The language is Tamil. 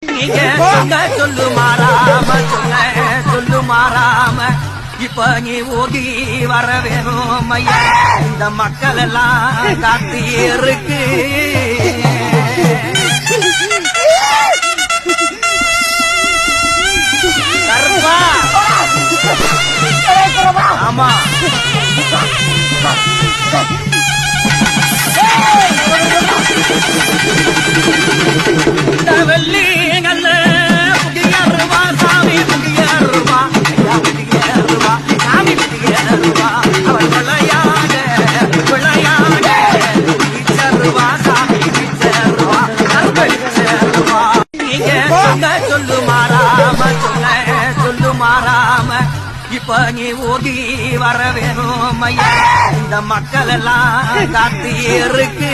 நீங்க சொல்லு மாறாம சொல்லு மாறாம இப்ப நீ ஓடி வர வேணும் ஐயா. இந்த மக்கள் எல்லாம் காத்து இருக்கு. கருப்பா ஆமா வெள்ளி சொல்லு மாறாம சொல்லு மாறாம இப்ப நீ ஓடி வர வேணும் ஐயா. இந்த மக்கள் எல்லாம் காத்து இருக்கு.